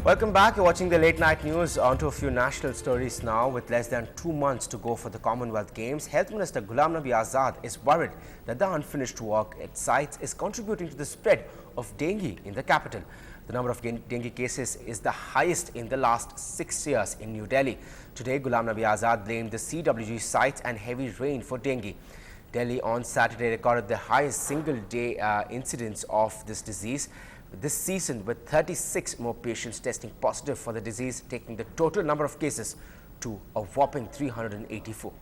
Welcome back. You're watching the late night news. On to a few national stories now. With less than 2 months to go for the Commonwealth Games, Health Minister Ghulam Nabi Azad is worried that the unfinished work at sites is contributing to the spread of dengue in the capital. The number of dengue cases is the highest in the last 6 years in New Delhi. Today, Ghulam Nabi Azad blamed the CWG sites and heavy rain for dengue. Delhi on Saturday recorded the highest single-day incidence of this disease this season, with 36 more patients testing positive for the disease, taking the total number of cases to a whopping 384.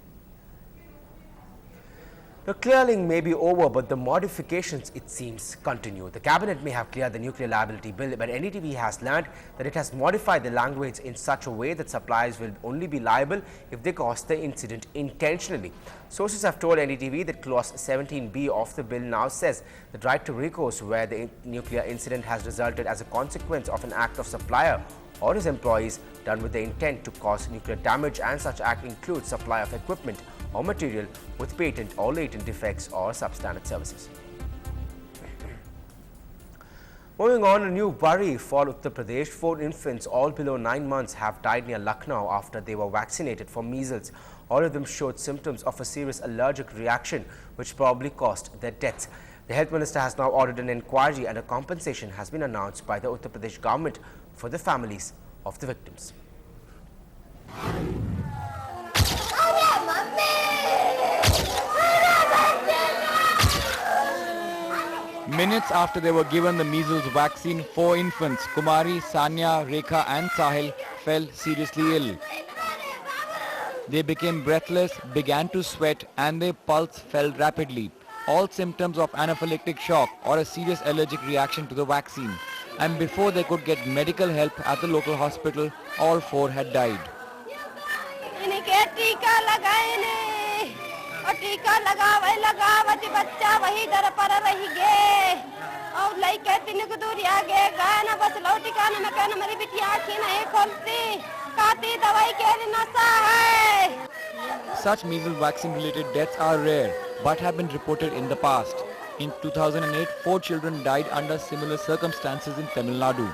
The clearing may be over, but the modifications, it seems, continue. The cabinet may have cleared the nuclear liability bill, but NDTV has learned that it has modified the language in such a way that suppliers will only be liable if they cause the incident intentionally. Sources have told NDTV that clause 17B of the bill now says that right to recourse where the nuclear incident has resulted as a consequence of an act of supplier or his employees done with the intent to cause nuclear damage, and such act includes supply of equipment or material with patent or latent defects or substandard services. Moving on, a new worry for Uttar Pradesh. 4 infants, all below 9 months, have died near Lucknow after they were vaccinated for measles. All of them showed symptoms of a serious allergic reaction, which probably caused their deaths. The health minister has now ordered an inquiry, and a compensation has been announced by the Uttar Pradesh government for the families of the victims. Minutes after they were given the measles vaccine, 4 infants, Kumari, Sanya, Rekha and Sahil, fell seriously ill. They became breathless, began to sweat and their pulse fell rapidly. All symptoms of anaphylactic shock or a serious allergic reaction to the vaccine. And before they could get medical help at the local hospital, all 4 had died. Such measles vaccine-related deaths are rare, but have been reported in the past. In 2008, 4 children died under similar circumstances in Tamil Nadu.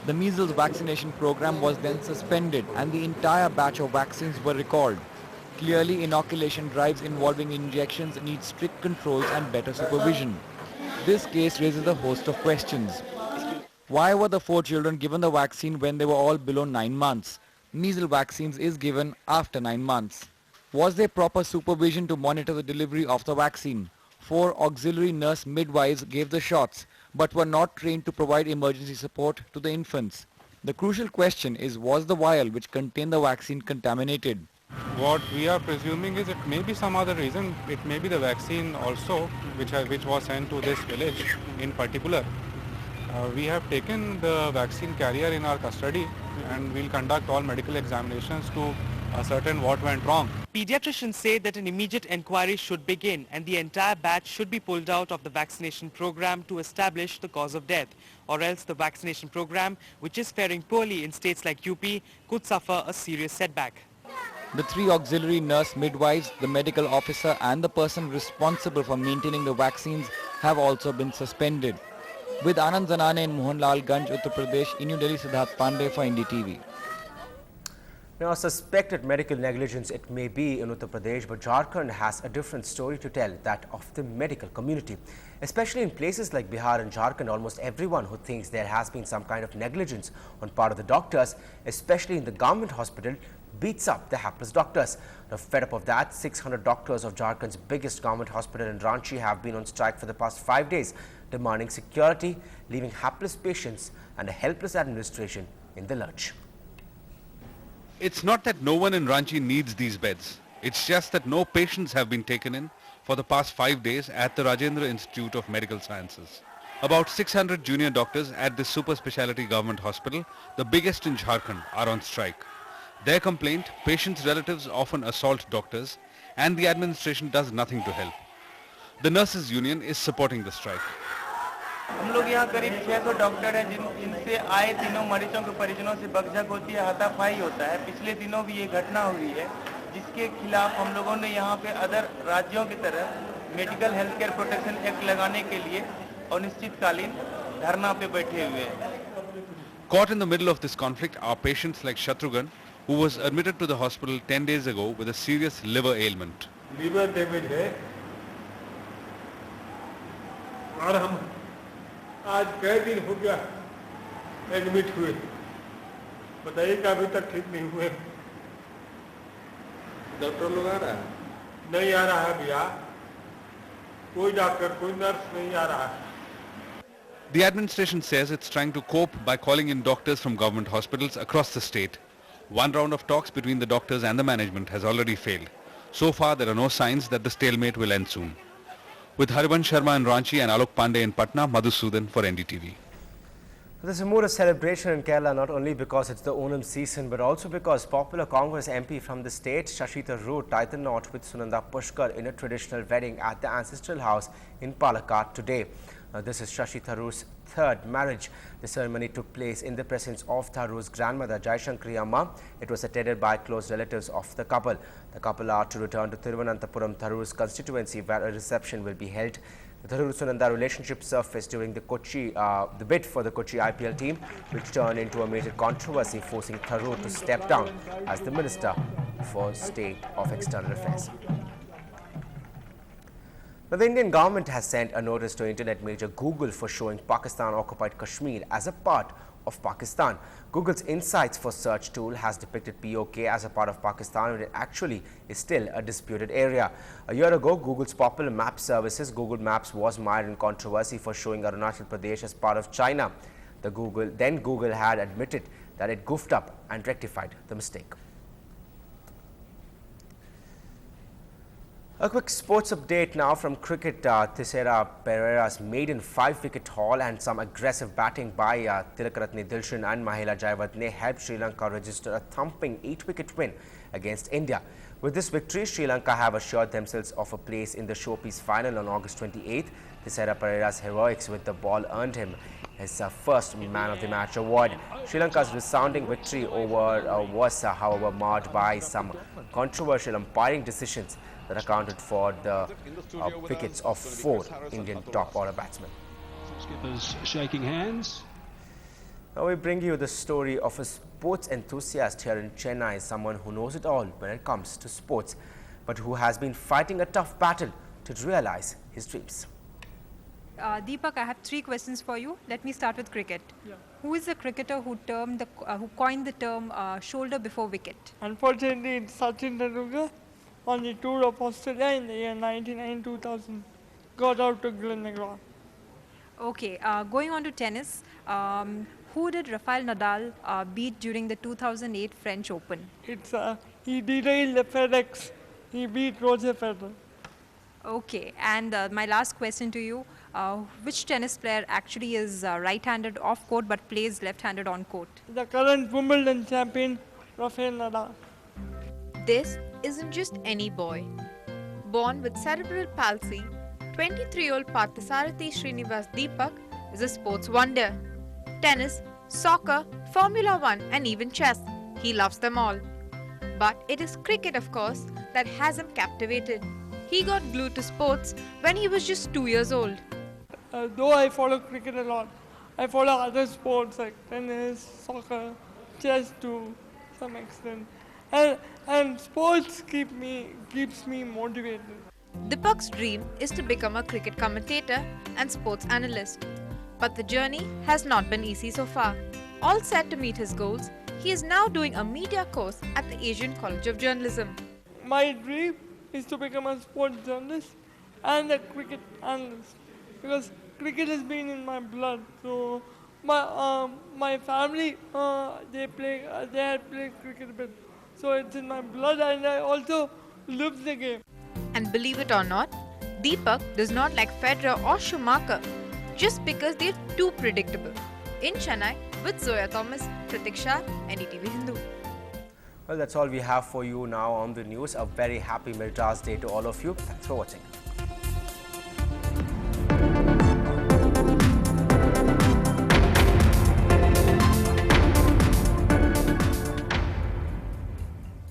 The measles vaccination program was then suspended and the entire batch of vaccines were recalled. Clearly, inoculation drives involving injections need strict controls and better supervision. This case raises a host of questions. Why were the 4 children given the vaccine when they were all below 9 months? Measles vaccines is given after 9 months. Was there proper supervision to monitor the delivery of the vaccine? 4 auxiliary nurse midwives gave the shots, but were not trained to provide emergency support to the infants. The crucial question is, was the vial which contained the vaccine contaminated? What we are presuming is it may be some other reason. It may be the vaccine also which was sent to this village in particular. We have taken the vaccine carrier in our custody and we'll conduct all medical examinations to ascertain what went wrong. Pediatricians say that an immediate inquiry should begin and the entire batch should be pulled out of the vaccination program to establish the cause of death, or else the vaccination program, which is faring poorly in states like UP, could suffer a serious setback. The 3 auxiliary nurse midwives, the medical officer and the person responsible for maintaining the vaccines have also been suspended. With Anand Zanane in Mohanlalganj, Uttar Pradesh, in New Delhi, Siddharth Pandey for NDTV. Now, suspected medical negligence it may be in Uttar Pradesh, but Jharkhand has a different story to tell, that of the medical community. Especially in places like Bihar and Jharkhand, almost everyone who thinks there has been some kind of negligence on part of the doctors, especially in the government hospital, beats up the hapless doctors. Now, fed up of that, 600 doctors of Jharkhand's biggest government hospital in Ranchi have been on strike for the past 5 days, demanding security, leaving hapless patients and a helpless administration in the lurch. It's not that no one in Ranchi needs these beds. It's just that no patients have been taken in for the past 5 days at the Rajendra Institute of Medical Sciences. About 600 junior doctors at this super specialty government hospital, the biggest in Jharkhand, are on strike. Their complaint, patients' relatives often assault doctors and the administration does nothing to help. The nurses union is supporting the strike. हम लोग यहाँ करीब 600 doctor हैं जिनसे आए दिनों मरीजों के परिजनों से बकझक होती है, हाथापाई होता है। पिछले दिनों भी ये घटना हुई है, जिसके खिलाफ हम लोगों ने यहाँ पे अदर राज्यों की तरह medical health care protection act लगाने के लिए अनिश्चितकालीन धरना पे बैठे हुए हैं। Caught in the middle of this conflict are patients like Shatrughan, who was admitted to the hospital 10 days ago with a serious liver ailment. Liver damage है और हम आज कई दिन हो गया एडमिट हुए, बताइए कि अभी तक ठीक नहीं हुए। डॉक्टर लोग आ रहा है? नहीं आ रहा है भैया, कोई डॉक्टर कोई नर्स नहीं आ रहा है। The administration says it's trying to cope by calling in doctors from government hospitals across the state. One round of talks between the doctors and the management has already failed. So far, there are no signs that the stalemate will end soon. With Harivansh Sharma in Ranchi and Alok Pandey in Patna, Madhusudan for NDTV. There's a mood of celebration in Kerala not only because it's the Onam season but also because popular Congress MP from the state, Shashi Tharoor, tied the knot with Sunanda Pushkar in a traditional wedding at the ancestral house in Palakkad today. This is Shashi Tharoor's third marriage. The ceremony took place in the presence of Tharoor's grandmother, Jaishankari Amma. It was attended by close relatives of the couple. The couple are to return to Thiruvananthapuram, Tharoor's constituency, where a reception will be held. The Tharoor-Sunanda relationship surfaced during the bid for the Kochi IPL team, which turned into a major controversy, forcing Tharoor to step down as the Minister for State of External Affairs. Now, the Indian government has sent a notice to internet major Google for showing Pakistan-occupied Kashmir as a part of Pakistan. Google's Insights for Search tool has depicted POK as a part of Pakistan when it actually is still a disputed area. A year ago, Google's popular map services, Google Maps, was mired in controversy for showing Arunachal Pradesh as part of China. Google had admitted that it goofed up and rectified the mistake. A quick sports update now from cricket. Thisara Pereira's maiden 5-wicket haul and some aggressive batting by Tilakaratne Dilshan and Mahela Jayawardene helped Sri Lanka register a thumping 8-wicket win against India. With this victory, Sri Lanka have assured themselves of a place in the showpiece final on August 28th. Thisara Pereira's heroics with the ball earned him his first Man of the Match award. Sri Lanka's resounding victory was, however, marred by some controversial umpiring decisions that accounted for the wickets of 4 Indian top-order batsmen. Skippers shaking hands. Now we bring you the story of a sports enthusiast here in Chennai, someone who knows it all when it comes to sports, but who has been fighting a tough battle to realize his dreams. Deepak, I have 3 questions for you. Let me start with cricket. Yeah. Who is the cricketer who coined the term shoulder before wicket? Unfortunately, it's Sachin Tendulkar on the tour of Australia in the year 1999-2000. Got out to Gleneagles. Okay, going on to tennis, who did Rafael Nadal beat during the 2008 French Open? He derailed the FedEx. He beat Roger Federer. Okay, and my last question to you, which tennis player actually is right-handed off court but plays left-handed on court? The current Wimbledon champion, Rafael Nadal. This isn't just any boy. Born with cerebral palsy, 23-year-old Parthasarathy Srinivas Deepak is a sports wonder. Tennis, soccer, Formula 1 and even chess, he loves them all. But it is cricket, of course, that has him captivated. He got glued to sports when he was just 2 years old. Though I follow cricket a lot, I follow other sports like tennis, soccer, chess to some extent. And sports keeps me motivated. Deepak's dream is to become a cricket commentator and sports analyst. But the journey has not been easy so far. All set to meet his goals, he is now doing a media course at the Asian College of Journalism. My dream is to become a sports journalist and a cricket analyst, because cricket has been in my blood. So my family they had played cricket a bit, so it's in my blood, and I also live the game. And believe it or not, Deepak does not like Federer or Schumacher just because they're too predictable. In Chennai, with Zoya Thomas, Pratiksha, NETV Hindu. Well, that's all we have for you now on the news. A very happy Miltaz Day to all of you. Thanks for watching.